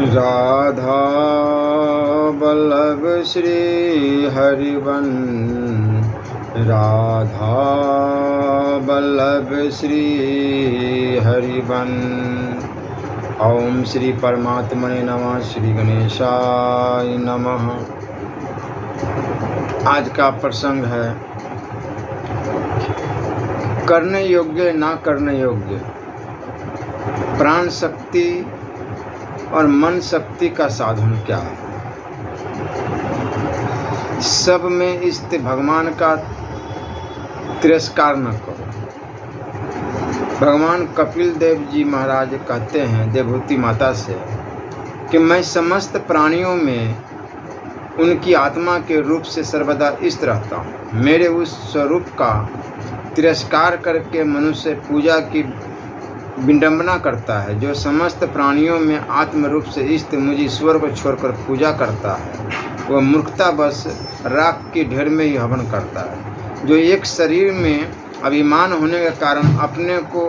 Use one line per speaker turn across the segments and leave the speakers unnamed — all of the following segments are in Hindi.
राधा वल्लभ श्री हरिवन, राधा वल्लभ श्री हरिवन। ओम श्री परमात्मने नमः। श्री गणेशाय नमः। आज का प्रसंग है करने योग्य ना करने योग्य, प्राण शक्ति और मन शक्ति का साधन क्या है। सब में स्थित भगवान का तिरस्कार न करो। भगवान कपिल देव जी महाराज कहते हैं देवहूति माता से कि मैं समस्त प्राणियों में उनकी आत्मा के रूप से सर्वदा स्थित रहता हूँ। मेरे उस स्वरूप का तिरस्कार करके मनुष्य पूजा की विडंबना करता है। जो समस्त प्राणियों में आत्म रूप से स्थित मुझ ईश्वर को छोड़कर पूजा करता है, वह मूर्खतावश राख के ढेर में ही हवन करता है। जो एक शरीर में अभिमान होने के कारण अपने को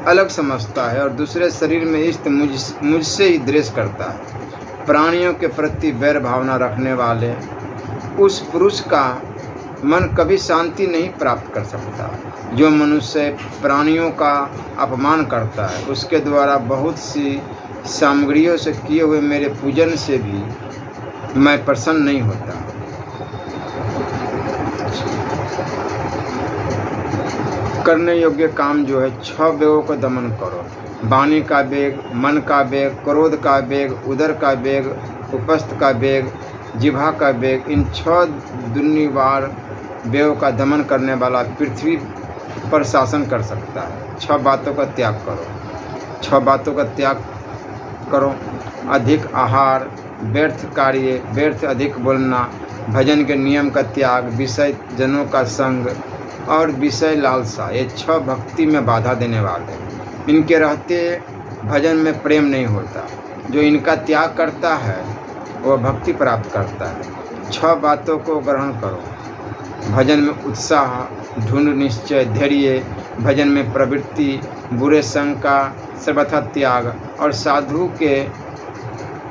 अलग समझता है और दूसरे शरीर में स्थित मुझसे ही द्वेष करता है, प्राणियों के प्रति वैर भावना रखने वाले उस पुरुष का मन कभी शांति नहीं प्राप्त कर सकता। जो मनुष्य प्राणियों का अपमान करता है, उसके द्वारा बहुत सी सामग्रियों से किए हुए मेरे पूजन से भी मैं प्रसन्न नहीं होता। करने योग्य काम जो है, 6 वेगों को दमन करो। वाणी का वेग, मन का वेग, क्रोध का वेग, उदर का वेग, उपस्थ का वेग, जिह्वा का वेग। इन 6 दुर्निवार वेगों का दमन करने वाला पृथ्वी पर शासन कर सकता है। 6 बातों का त्याग करो। 6 बातों का त्याग करो। अधिक आहार, व्यर्थ कार्य, व्यर्थ अधिक बोलना, भजन के नियम का त्याग, विषय जनों का संग और विषय लालसा। ये 6 भक्ति में बाधा देने वाले हैं। इनके रहते भजन में प्रेम नहीं होता। जो इनका त्याग करता है वह भक्ति प्राप्त करता है। 6 बातों को ग्रहण करो। भजन में उत्साह, ढूंढ निश्चय, धैर्य, भजन में प्रवृत्ति, बुरे संग का सर्वथा त्याग और साधु के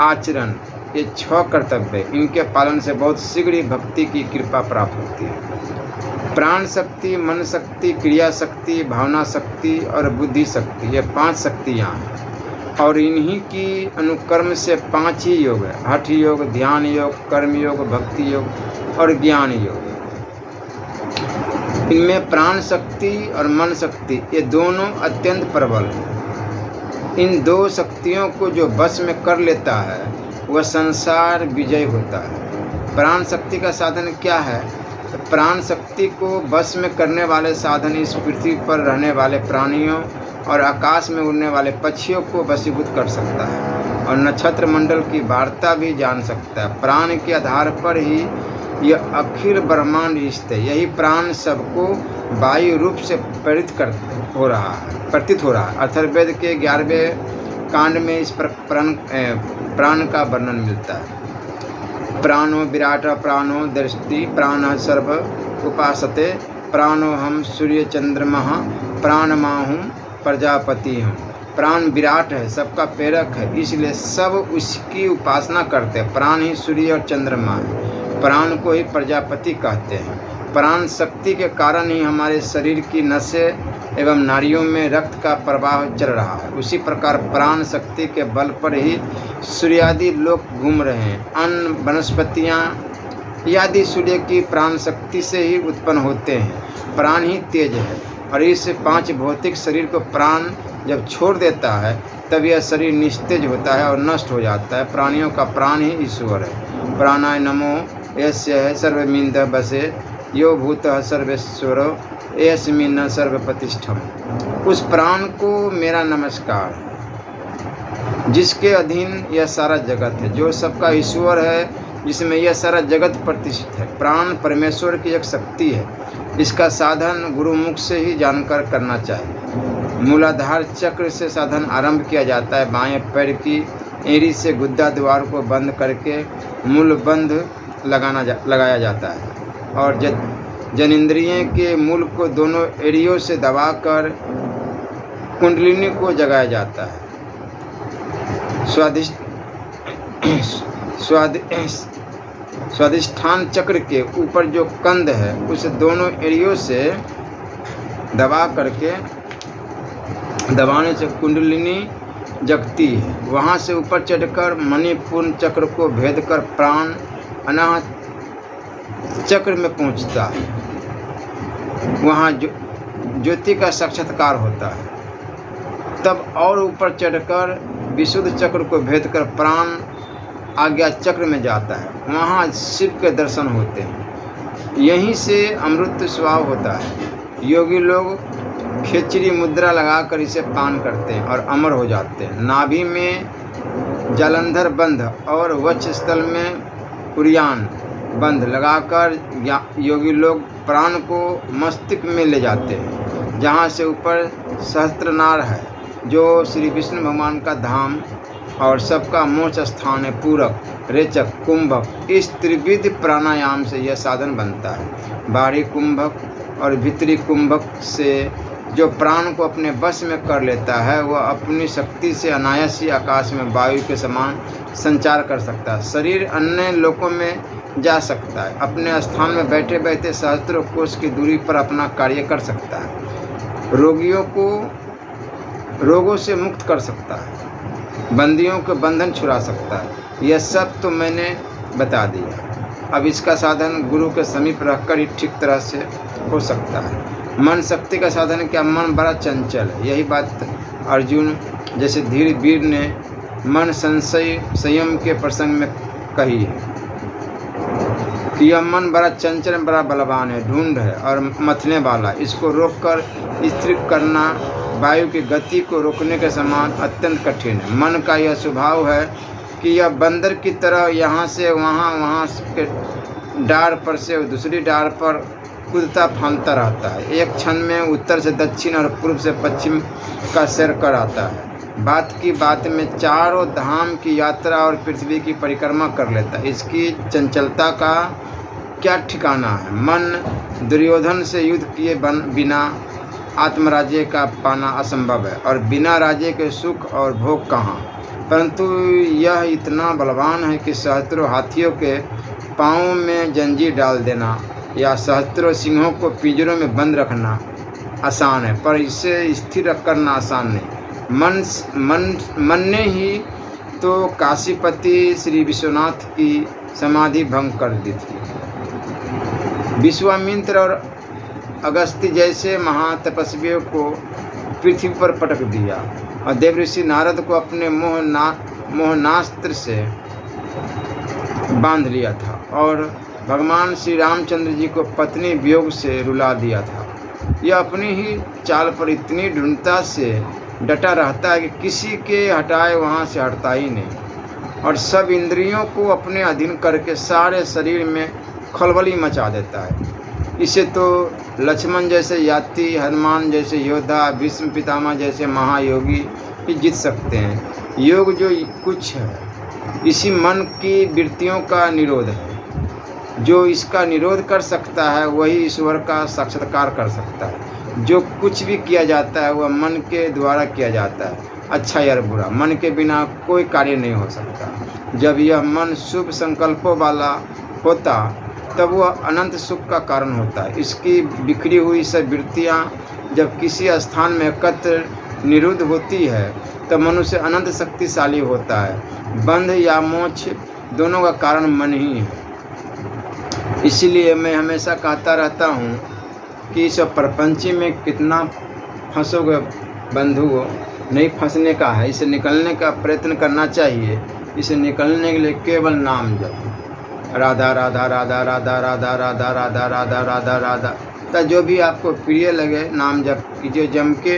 आचरण। ये 6 कर्तव्य, इनके पालन से बहुत शीघ्र ही भक्ति की कृपा प्राप्त होती है। प्राण शक्ति, मन शक्ति, क्रिया शक्ति, भावना शक्ति और बुद्धि शक्ति, ये 5 शक्तियाँ हैं और इन्हीं की अनुकर्म से 5 ही योग है। हठ योग, ध्यान योग, कर्म योग, भक्ति योग और ज्ञान योग। इनमें प्राण शक्ति और मन शक्ति ये दोनों अत्यंत प्रबल हैं। इन 2 शक्तियों को जो वश में कर लेता है वह संसार विजय होता है। प्राण शक्ति का साधन क्या है? तो प्राण शक्ति को वश में करने वाले साधन इस पृथ्वी पर रहने वाले प्राणियों और आकाश में उड़ने वाले पक्षियों को वशीभूत कर सकता है और नक्षत्र मंडल की वार्ता भी जान सकता है। प्राण के आधार पर ही यह अखिल ब्रह्मांड स्थित है। यही प्राण सबको वायु रूप से प्रतीत हो रहा है। अथर्ववेद के 11वें कांड में इस प्राण का वर्णन मिलता है। प्राणो विराट, प्राणो दृष्टि, प्राण सर्व उपासते, प्राणो हम सूर्य चंद्रमा, प्राण माहूँ प्रजापति हूँ। प्राण विराट है, सबका प्रेरक है, इसलिए सब उसकी उपासना करते हैं। प्राण ही सूर्य और चंद्रमा है। प्राण को ही प्रजापति कहते हैं। प्राण शक्ति के कारण ही हमारे शरीर की नसें एवं नाड़ियों में रक्त का प्रवाह चल रहा है। उसी प्रकार प्राण शक्ति के बल पर ही सूर्यादि लोक घूम रहे हैं। अन्न, वनस्पतियाँ आदि सूर्य की प्राण शक्ति से ही उत्पन्न होते हैं। प्राण ही तेज है और इस 5 भौतिक शरीर को प्राण जब छोड़ देता है तब यह शरीर निस्तेज होता है और नष्ट हो जाता है। प्राणियों का प्राण ही ईश्वर है। प्राणाय नमो यस्य है सर्वमिंद बसे, यो भूतः सर्वेश्वरो यस्मिन् सर्वप्रतिष्ठम। उस प्राण को मेरा नमस्कार है जिसके अधीन यह सारा जगत है, जो सबका ईश्वर है, जिसमें यह सारा जगत प्रतिष्ठित है। प्राण परमेश्वर की एक शक्ति है। इसका साधन गुरुमुख से ही जानकर करना चाहिए। मूलाधार चक्र से साधन आरंभ किया जाता है। बाएं पैर की एड़ी से गुद्दा द्वार को बंद करके मूल बंध लगाया जाता है और जनेंद्रिय के मूल को दोनों एड़ियों से दबाकर कुंडलिनी को जगाया जाता है। स्वादिष्ठान चक्र के ऊपर जो कंद है उसे दोनों एड़ियों से दबाने से कुंडलिनी जगती है। वहाँ से ऊपर चढ़कर मणिपूर्ण चक्र को भेद कर प्राण अनाहत चक्र में पहुँचता है। वहाँ ज्योति का साक्षात्कार होता है। तब और ऊपर चढ़कर विशुद्ध चक्र को भेद कर प्राण आज्ञा चक्र में जाता है। वहाँ शिव के दर्शन होते हैं। यहीं से अमृत स्वाव होता है। योगी लोग खेचरी मुद्रा लगाकर इसे पान करते हैं और अमर हो जाते हैं। नाभि में जालंधर बंध और वक्षस्थल में कुरियान बंध लगाकर योगी लोग प्राण को मस्तिष्क में ले जाते हैं, जहाँ से ऊपर सहस्त्रनार है, जो श्री विष्णु भगवान का धाम और सबका मोक्ष स्थान है। पूरक, रेचक, कुंभक, इस त्रिविध प्राणायाम से यह साधन बनता है। बाहरी कुंभक और भीतरी कुंभक से जो प्राण को अपने बस में कर लेता है, वह अपनी शक्ति से अनायास ही आकाश में वायु के समान संचार कर सकता है। शरीर अन्य लोकों में जा सकता है। अपने स्थान में बैठे बैठे सहस्त्रों कोस की दूरी पर अपना कार्य कर सकता है। रोगियों को रोगों से मुक्त कर सकता है। बंदियों के बंधन छुड़ा सकता है। यह सब तो मैंने बता दिया। अब इसका साधन गुरु के समीप रहकर ही ठीक तरह से हो सकता है। मन शक्ति का साधन क्या? मन बड़ा चंचल है। यही बात अर्जुन जैसे धीर वीर ने मन संयम के प्रसंग में कही है कि यह मन बड़ा चंचल, बड़ा बलवान है, ढूंढ है और मथने वाला। इसको रोककर स्थिर करना वायु की गति को रोकने के समान अत्यंत कठिन है। मन का यह स्वभाव है कि यह बंदर की तरह यहाँ से वहाँ, वहाँ के डार पर से दूसरी डार पर कूदता फांदता रहता है। एक क्षण में उत्तर से दक्षिण और पूर्व से पश्चिम का सैर कर आता है। बात की बात में चारों धाम की यात्रा और पृथ्वी की परिक्रमा कर लेता है। इसकी चंचलता का क्या ठिकाना है? मन दुर्योधन से युद्ध किए बिना आत्मराज्य का पाना असंभव है, और बिना राज्य के सुख और भोग कहाँ। परंतु यह इतना बलवान है कि सहस्त्रों हाथियों के पाँव में जंजीर डाल देना या सहस्त्रों सिंहों को पिंजरों में बंद रखना आसान है, पर इसे स्थिर करना आसान नहीं। मन ने ही तो काशीपति श्री विश्वनाथ की समाधि भंग कर दी थी। विश्वामित्र और अगस्त्य जैसे महातपस्वियों को पृथ्वी पर पटक दिया, और देवऋषि नारद को अपने मोहनास्त्र से बांध लिया था, और भगवान श्री रामचंद्र जी को पत्नी वियोग से रुला दिया था। यह अपनी ही चाल पर इतनी दृढ़ता से डटा रहता है कि किसी के हटाए वहाँ से हटता ही नहीं, और सब इंद्रियों को अपने अधीन करके सारे शरीर में खलबली मचा देता है। इसे तो लक्ष्मण जैसे यात्री, हनुमान जैसे योद्धा, भीष्म पितामह जैसे महायोगी ही जीत सकते हैं। योग जो कुछ है, इसी मन की वृत्तियों का निरोध है। जो इसका निरोध कर सकता है वही ईश्वर का साक्षात्कार कर सकता है। जो कुछ भी किया जाता है वह मन के द्वारा किया जाता है, अच्छा या बुरा। मन के बिना कोई कार्य नहीं हो सकता। जब यह मन शुभ संकल्पों वाला होता तब वह अनंत सुख का कारण होता है। इसकी बिखरी हुई सब वृत्तियाँ जब किसी स्थान में एकत्र निरुद्ध होती है तब मनुष्य अनंत शक्तिशाली होता है। बंध या मोक्ष दोनों का कारण मन ही है। इसीलिए मैं हमेशा कहता रहता हूँ कि इस प्रपंच में कितना फंसोगे बंधुओं, नहीं फंसने का है। इसे निकलने का प्रयत्न करना चाहिए। इसे निकलने के लिए केवल नाम जप, राधा राधा राधा राधा राधा राधा राधा राधा राधा राधा, तो जो भी आपको प्रिय लगे नाम जप कीजिए जम के।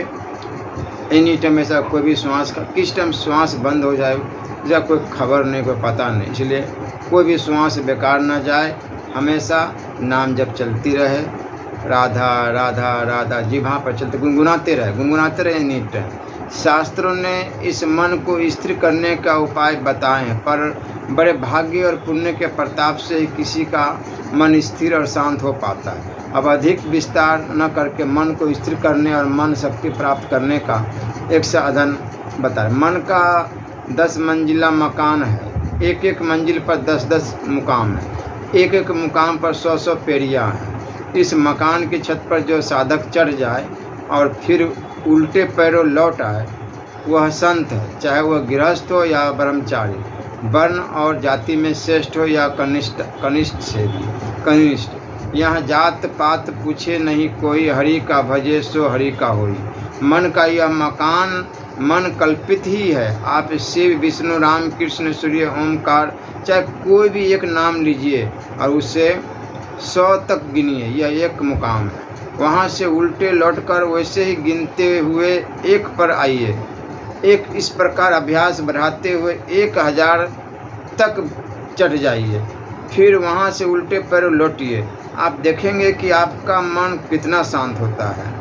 एनी टाइम ऐसा कोई भी श्वास का किस टाइम श्वास बंद हो जाए या कोई खबर नहीं, कोई पता नहीं। इसलिए कोई भी श्वास बेकार न जाए, हमेशा नाम जप चलती रहे। राधा राधा राधा जिह्वा पर चलते गुनगुनाते रहे एनी टाइम। शास्त्रों ने इस मन को स्थिर करने का उपाय बताए हैं, पर बड़े भाग्य और पुण्य के प्रताप से ही किसी का मन स्थिर और शांत हो पाता है। अब अधिक विस्तार न करके मन को स्थिर करने और मन शक्ति प्राप्त करने का एक साधन बताए। मन का 10 मंजिला मकान है, एक एक मंजिल पर 10-10 मुकाम है, एक एक मुकाम पर 100-100 पेड़ियाँ हैं। इस मकान की छत पर जो साधक चढ़ जाए और फिर उल्टे पैरों लौट आए, वह संत है, चाहे वह गृहस्थ हो या ब्रह्मचारी, वर्ण और जाति में श्रेष्ठ हो या कनिष्ठ से भी कनिष्ठ। यहाँ जात पात पूछे नहीं कोई, हरि का भजे सो हरि का होई। मन का यह मकान मन कल्पित ही है। आप शिव, विष्णु, राम, कृष्ण, सूर्य, ओमकार, चाहे कोई भी एक नाम लीजिए और उसे 100 तक गिनिए, यह एक मुकाम है। वहाँ से उल्टे लौटकर वैसे ही गिनते हुए 1 पर आइए। एक इस प्रकार अभ्यास बढ़ाते हुए 1000 तक चढ़ जाइए, फिर वहाँ से उल्टे पैरों लौटिए। आप देखेंगे कि आपका मन कितना शांत होता है।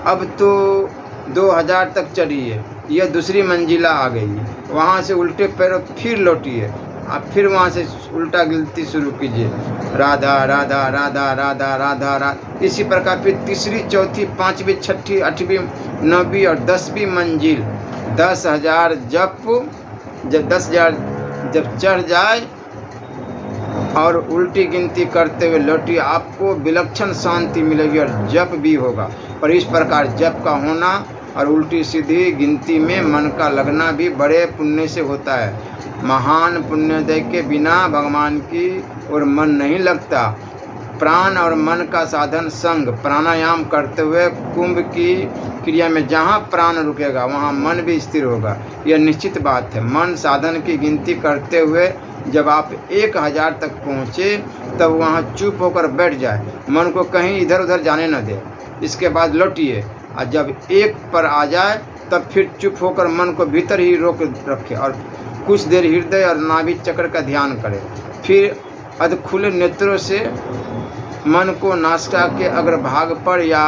अब तो 2000 तक चढ़िए, यह दूसरी मंजिला आ गई। वहाँ से उल्टे पैरों फिर लौटिए, आप फिर वहाँ से उल्टा गिनती शुरू कीजिए, राधा राधा राधा राधा राधा राधा। इसी प्रकार फिर तीसरी, चौथी, 5वीं, 6ठी, 8वीं, 9वीं और 10वीं मंजिल 10,000 जब 10,000 जब चढ़ जाए और उल्टी गिनती करते हुए लौटिए, आपको विलक्षण शांति मिलेगी और जप भी होगा। और इस प्रकार जप का होना और उल्टी सीधी गिनती में मन का लगना भी बड़े पुण्य से होता है। महान पुण्योदय के बिना भगवान की ओर मन नहीं लगता। प्राण और मन का साधन संग, प्राणायाम करते हुए कुंभ की क्रिया में जहाँ प्राण रुकेगा वहाँ मन भी स्थिर होगा, यह निश्चित बात है। मन साधन की गिनती करते हुए जब आप 1000 तक पहुँचे तब वहाँ चुप होकर बैठ जाए, मन को कहीं इधर उधर जाने न दे। इसके बाद लौटिए और जब 1 पर आ जाए तब फिर चुप होकर मन को भीतर ही रोक रखे और कुछ देर हृदय और नाभि चक्र का ध्यान करें। फिर अध खुले नेत्रों से मन को नासिका के अग्रभाग पर या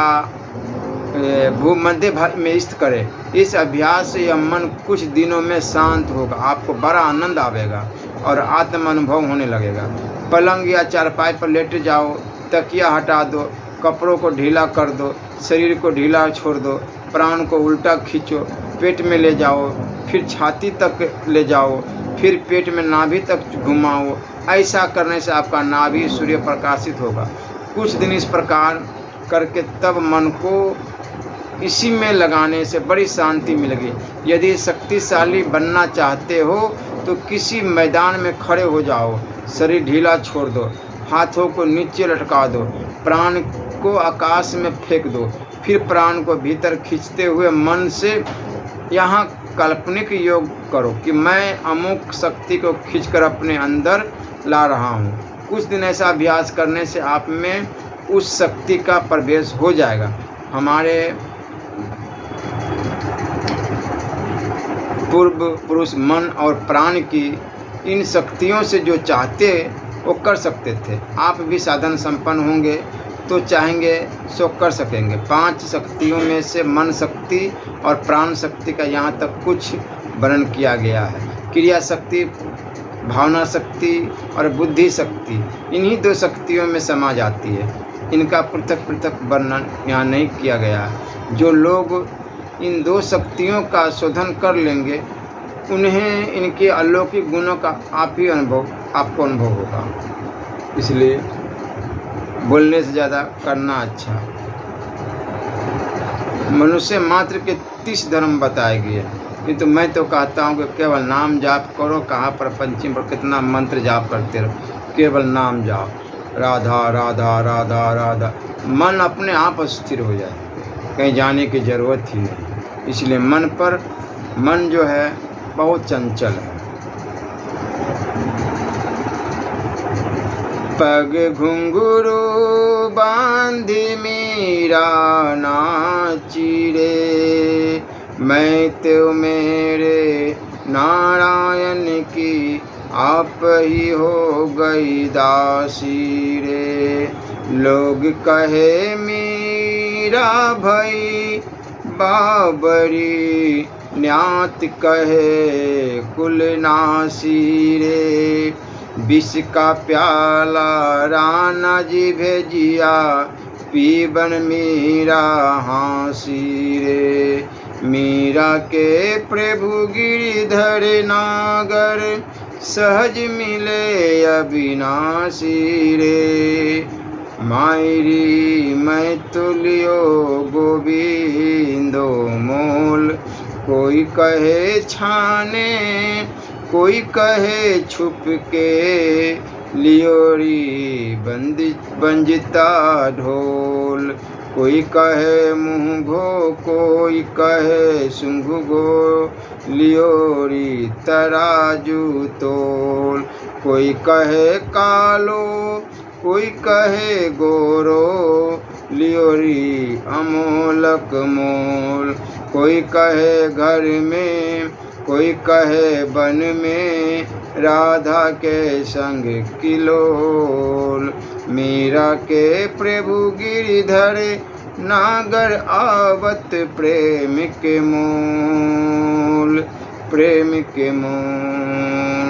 भूमध्य भाग में स्थित करें। इस अभ्यास से यह मन कुछ दिनों में शांत होगा, आपको बड़ा आनंद आवेगा और आत्म अनुभव होने लगेगा। पलंग या चारपाई पर लेट जाओ, तकिया हटा दो, कपड़ों को ढीला कर दो, शरीर को ढीला छोड़ दो, प्राण को उल्टा खींचो, पेट में ले जाओ, फिर छाती तक ले जाओ, फिर पेट में नाभि तक घुमाओ। ऐसा करने से आपका नाभि सूर्य प्रकाशित होगा। कुछ दिन इस प्रकार करके तब मन को इसी में लगाने से बड़ी शांति मिलेगी। यदि शक्तिशाली बनना चाहते हो तो किसी मैदान में खड़े हो जाओ, शरीर ढीला छोड़ दो, हाथों को नीचे लटका दो, प्राण को आकाश में फेंक दो, फिर प्राण को भीतर खींचते हुए मन से यहाँ काल्पनिक योग करो कि मैं अमुक शक्ति को खींचकर अपने अंदर ला रहा हूँ। कुछ दिन ऐसा अभ्यास करने से आप में उस शक्ति का प्रवेश हो जाएगा। हमारे पूर्व पुरुष मन और प्राण की इन शक्तियों से जो चाहते वो कर सकते थे। आप भी साधन संपन्न होंगे तो चाहेंगे सो कर सकेंगे। 5 शक्तियों में से मन शक्ति और प्राण शक्ति का यहाँ तक कुछ वर्णन किया गया है। क्रिया शक्ति, भावना शक्ति और बुद्धि शक्ति इन्हीं 2 शक्तियों में समा जाती है। इनका पृथक पृथक वर्णन यहाँ नहीं किया गया है। जो लोग इन 2 शक्तियों का शोधन कर लेंगे उन्हें इनके अलौकिक गुणों का आपको अनुभव होगा। इसलिए बोलने से ज़्यादा करना अच्छा। मनुष्य मात्र के 30 धर्म बताए गए हैं, किंतु मैं तो कहता हूँ कि केवल नाम जाप करो। कहाँ पर पंचमी पर कितना मंत्र जाप करते रहो, केवल नाम जाप, राधा राधा राधा राधा। मन अपने आप स्थिर हो जाए, कहीं जाने की ज़रूरत ही नहीं। इसलिए मन जो है बहुत चंचल है। पग घुंघरू बांधी मीरा नाची रे, मैं तो मेरे नारायण की आप ही हो गई दासी रे। लोग कहे मीरा भई बाबरी, न्यात कहे कुलनासी रे। विष का प्याला राणा जी भेजिया, पीबन मीरा हाँसी रे। मीरा के प्रभु गिरिधर नागर, सहज मिले अविनाशी रे। मायरी मैं तुलियो गोविंदो मोल। कोई कहे छाने कोई कहे छुप के, लियोरी बंजता ढोल। कोई कहे मुँह घो कोई कहे सुंघ गो, लियोरी तराजू तोल। कोई कहे कालो कोई कहे गोरो, लियोरी अमोलक मोल। कोई कहे घर में कोई कहे वन में, राधा के संग किलोल। मीरा के प्रभु गिरिधर नागर आवत, प्रेम के मोल प्रेम के मोल।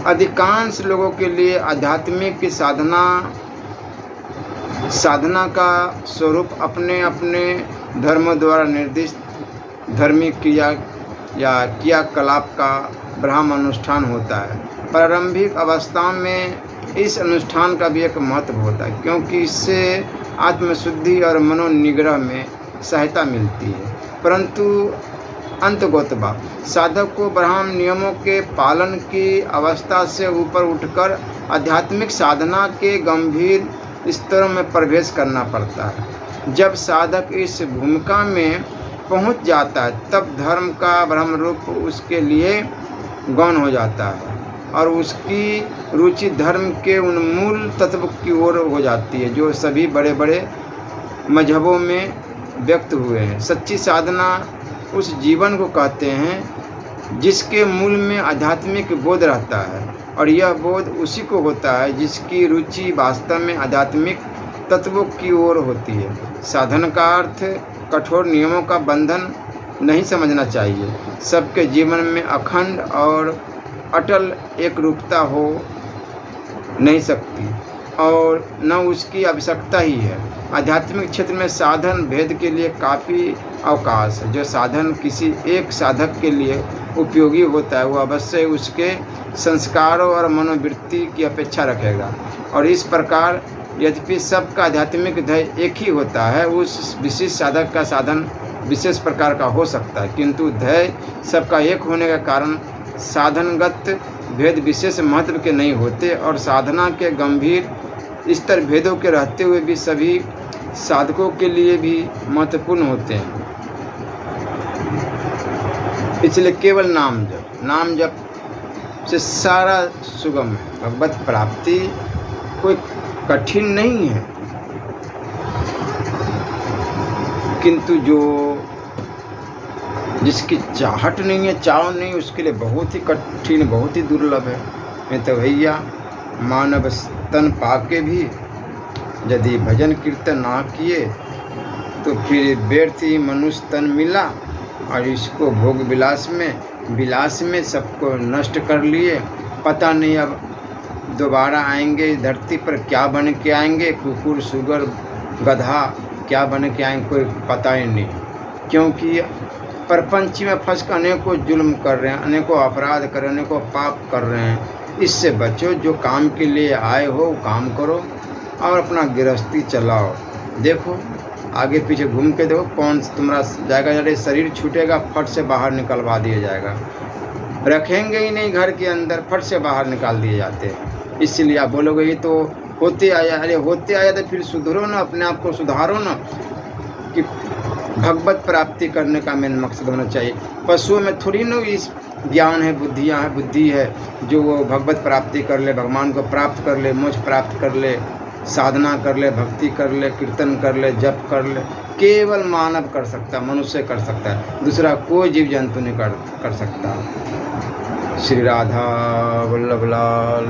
अधिकांश लोगों के लिए आध्यात्मिक की साधना का स्वरूप अपने अपने धर्मों द्वारा निर्दिष्ट धार्मिक क्रिया या क्रियाकलाप का ब्रह्म अनुष्ठान होता है। प्रारंभिक अवस्था में इस अनुष्ठान का भी एक महत्व होता है, क्योंकि इससे आत्मशुद्धि और मनोनिग्रह में सहायता मिलती है। परंतु अंतगोतवा साधक को ब्रह्म नियमों के पालन की अवस्था से ऊपर उठकर आध्यात्मिक साधना के गंभीर स्तरों में प्रवेश करना पड़ता है। जब साधक इस भूमिका में पहुंच जाता है, तब धर्म का ब्रह्म रूप उसके लिए गौण हो जाता है और उसकी रुचि धर्म के उन मूल तत्व की ओर हो जाती है जो सभी बड़े बड़े मजहबों में व्यक्त हुए हैं। सच्ची साधना उस जीवन को कहते हैं जिसके मूल में आध्यात्मिक बोध रहता है, और यह बोध उसी को होता है जिसकी रुचि वास्तव में आध्यात्मिक तत्वों की ओर होती है। साधन का अर्थ कठोर नियमों का बंधन नहीं समझना चाहिए। सबके जीवन में अखंड और अटल एकरूपता हो नहीं सकती और न उसकी आवश्यकता ही है। आध्यात्मिक क्षेत्र में साधन भेद के लिए काफ़ी अवकाश है। जो साधन किसी एक साधक के लिए उपयोगी होता है, वह अवश्य उसके संस्कारों और मनोवृत्ति की अपेक्षा रखेगा। और इस प्रकार यद्यपि सबका आध्यात्मिक ध्येय एक ही होता है, उस विशेष साधक का साधन विशेष प्रकार का हो सकता है, किंतु ध्येय सबका एक होने के कारण साधनगत भेद विशेष महत्व के नहीं होते और साधना के गंभीर स्तर भेदों के रहते हुए भी सभी साधकों के लिए भी महत्वपूर्ण होते हैं। इसलिए केवल नाम जप से सारा सुगम है। भगवत प्राप्ति कोई कठिन नहीं है, किंतु जिसकी चाहत नहीं है, चाव नहीं, उसके लिए बहुत ही कठिन, बहुत ही दुर्लभ है। नहीं तो भैया मानव स्तन पाके भी यदि भजन कीर्तन ना किए तो फिर व्यर्थ ही मनुष्य तन मिला और इसको भोग विलास में सबको नष्ट कर लिए। पता नहीं अब दोबारा आएंगे धरती पर क्या बन के आएंगे, कुकुर सुगर गधा क्या बन के आएंगे, कोई पता ही नहीं। क्योंकि प्रपंच में फंस कर अनेकों जुल्म कर रहे हैं, अनेकों अपराध कर रहे हैं, अनेकों पाप कर रहे हैं। इससे बचो, जो काम के लिए आए हो काम करो और अपना गृहस्थी चलाओ। देखो आगे पीछे घूम के देखो कौन तुम्हारा जाएगा, अरे शरीर छूटेगा फट से बाहर निकलवा दिया जाएगा। रखेंगे ही नहीं घर के अंदर, फट से बाहर निकाल दिए जाते हैं। इसलिए आप बोलोगे ये तो होते आया, अरे होते आया तो फिर सुधरो ना, अपने आप को सुधारो ना। कि भगवत प्राप्ति करने का मेन मकसद होना चाहिए। पशुओं में थोड़ी ना इस ज्ञान है, बुद्धि है जो वो भगवत प्राप्ति कर ले, भगवान को प्राप्त कर ले, मोक्ष प्राप्त कर ले, साधना कर ले, भक्ति कर ले, कीर्तन कर ले, जप कर ले। केवल मानव कर सकता है, मनुष्य कर सकता है, दूसरा कोई जीव जंतु नहीं कर सकता। श्री राधा वल्लभ लाल।